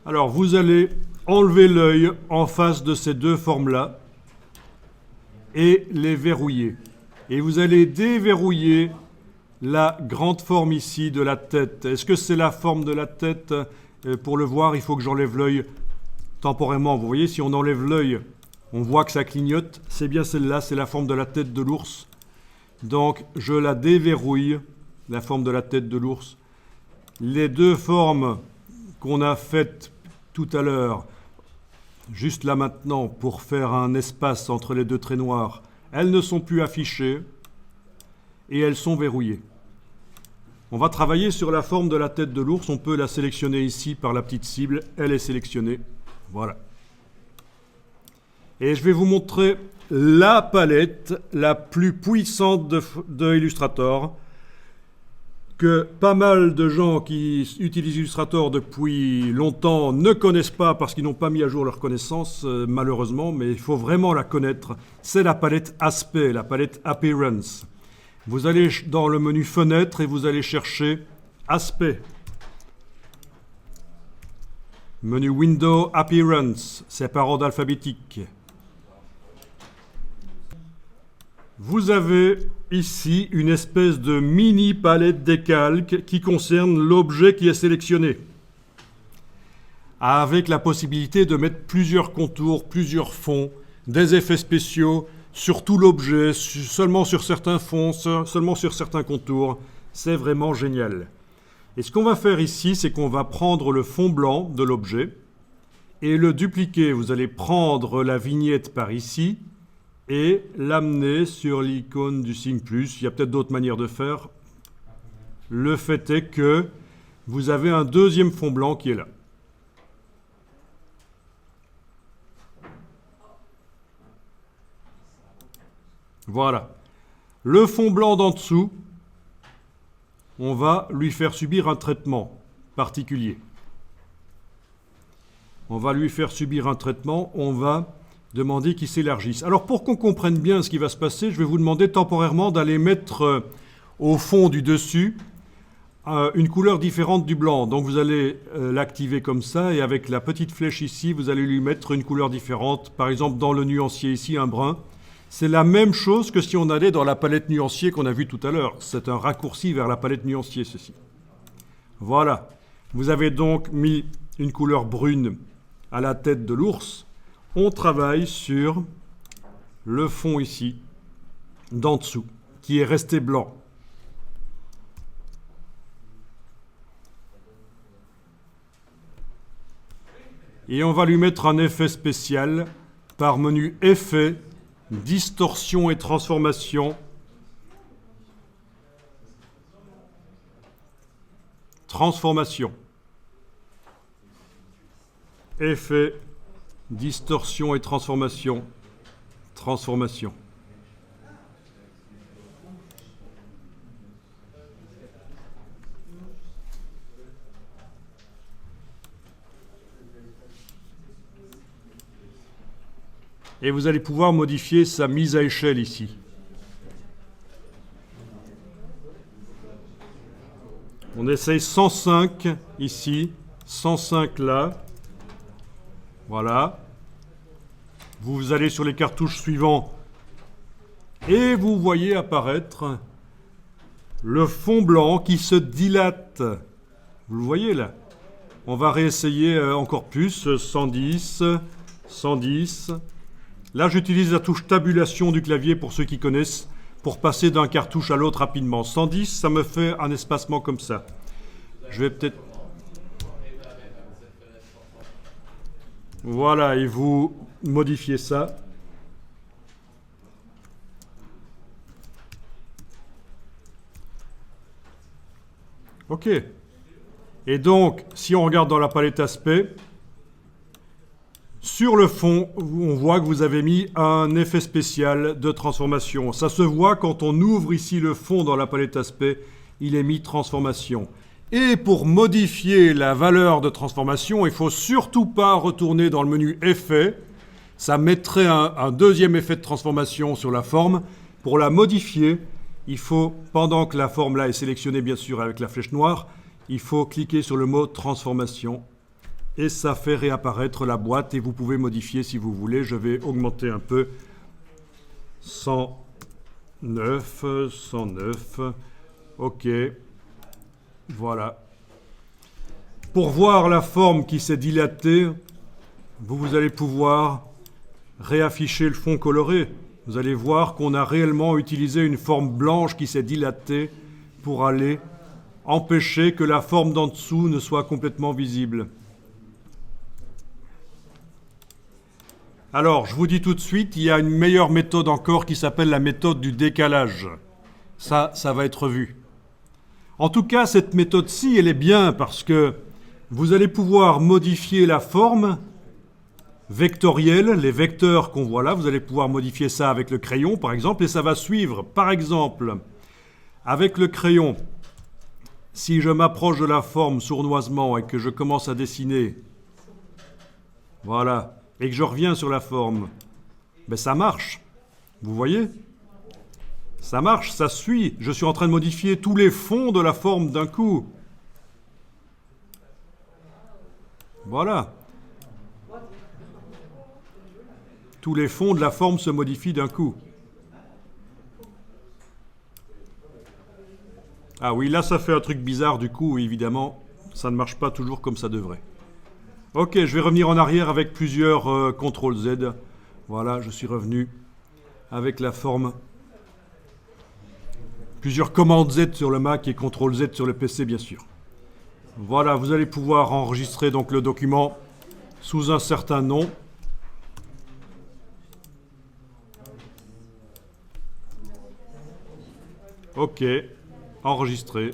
Alors, vous allez enlever l'œil en face de ces deux formes-là et les verrouiller. Et vous allez déverrouiller la grande forme ici de la tête. Est-ce que c'est la forme de la tête? Pour le voir, il faut que j'enlève l'œil temporairement. Vous voyez, si on enlève l'œil, on voit que ça clignote. C'est bien celle-là, c'est la forme de la tête de l'ours. Donc, je la déverrouille, la forme de la tête de l'ours. Les deux formes qu'on a faites tout à l'heure, juste là maintenant, pour faire un espace entre les deux traits noirs, elles ne sont plus affichées et elles sont verrouillées. On va travailler sur la forme de la tête de l'ours. On peut la sélectionner ici par la petite cible. Elle est sélectionnée. Voilà. Et je vais vous montrer la palette la plus puissante de Illustrator, que pas mal de gens qui utilisent Illustrator depuis longtemps ne connaissent pas parce qu'ils n'ont pas mis à jour leur connaissance, malheureusement, mais il faut vraiment la connaître. C'est la palette Aspect, la palette Appearance. Vous allez dans le menu Fenêtre et vous allez chercher Aspect. Menu Window Appearance, c'est par ordre alphabétique. Vous avez ici une espèce de mini palette décalque qui concerne l'objet qui est sélectionné, avec la possibilité de mettre plusieurs contours, plusieurs fonds, des effets spéciaux sur tout l'objet, seulement sur certains fonds, seulement sur certains contours. C'est vraiment génial. Et ce qu'on va faire ici, c'est qu'on va prendre le fond blanc de l'objet et le dupliquer. Vous allez prendre la vignette par ici et l'amener sur l'icône du signe plus. Il y a peut-être d'autres manières de faire. Le fait est que vous avez un deuxième fond blanc qui est là. Voilà. Le fond blanc d'en dessous, on va lui faire subir un traitement particulier. On va lui faire subir un traitement, on va demander qu'il s'élargisse. Alors pour qu'on comprenne bien ce qui va se passer, je vais vous demander temporairement d'aller mettre au fond du dessus une couleur différente du blanc. Donc vous allez l'activer comme ça et avec la petite flèche ici, vous allez lui mettre une couleur différente. Par exemple dans le nuancier ici, un brun. C'est la même chose que si on allait dans la palette nuancier qu'on a vue tout à l'heure. C'est un raccourci vers la palette nuancier, ceci. Voilà. Vous avez donc mis une couleur brune à la tête de l'ours. On travaille sur le fond ici, d'en dessous, qui est resté blanc. Et on va lui mettre un effet spécial par menu Effet, Distorsion et Transformation. Transformation. Effet, Distorsion et Transformation. Transformation. Et vous allez pouvoir modifier sa mise à échelle ici. On essaye 105 ici, 105 là. Voilà. Vous allez sur les cartouches suivantes et vous voyez apparaître le fond blanc qui se dilate. Vous le voyez là. On va réessayer encore plus, 110, 110. Là, j'utilise la touche tabulation du clavier pour ceux qui connaissent, pour passer d'un cartouche à l'autre rapidement. 110, ça me fait un espacement comme ça. Je vais peut-être... Voilà, et vous modifiez ça. OK. Et donc, si on regarde dans la palette aspect, sur le fond, on voit que vous avez mis un effet spécial de transformation. Ça se voit quand on ouvre ici le fond dans la palette aspect, il est mis transformation. Et pour modifier la valeur de transformation, il ne faut surtout pas retourner dans le menu effet. Ça mettrait un deuxième effet de transformation sur la forme. Pour la modifier, il faut, pendant que la forme là est sélectionnée bien sûr avec la flèche noire, il faut cliquer sur le mot transformation Et ça fait réapparaître la boîte et vous pouvez modifier si vous voulez. Je vais augmenter un peu. 109, 109. OK. Voilà. Pour voir la forme qui s'est dilatée, vous allez pouvoir réafficher le fond coloré. Vous allez voir qu'on a réellement utilisé une forme blanche qui s'est dilatée pour aller empêcher que la forme d'en dessous ne soit complètement visible. Alors, je vous dis tout de suite, il y a une meilleure méthode encore qui s'appelle la méthode du décalage. Ça va être vu. En tout cas, cette méthode-ci, elle est bien parce que vous allez pouvoir modifier la forme vectorielle, les vecteurs qu'on voit là, vous allez pouvoir modifier ça avec le crayon, par exemple, et ça va suivre. Par exemple, avec le crayon, si je m'approche de la forme sournoisement et que je commence à dessiner, voilà, et que je reviens sur la forme, ben ça marche. Vous voyez? Ça marche, ça suit. Je suis en train de modifier tous les fonds de la forme d'un coup. Voilà. Tous les fonds de la forme se modifient d'un coup. Ah oui, là ça fait un truc bizarre du coup, évidemment, ça ne marche pas toujours comme ça devrait. Ok, je vais revenir en arrière avec plusieurs CTRL Z. Voilà, je suis revenu avec la forme. Plusieurs commandes Z sur le Mac et CTRL Z sur le PC, bien sûr. Voilà, vous allez pouvoir enregistrer donc le document sous un certain nom. Ok, enregistré.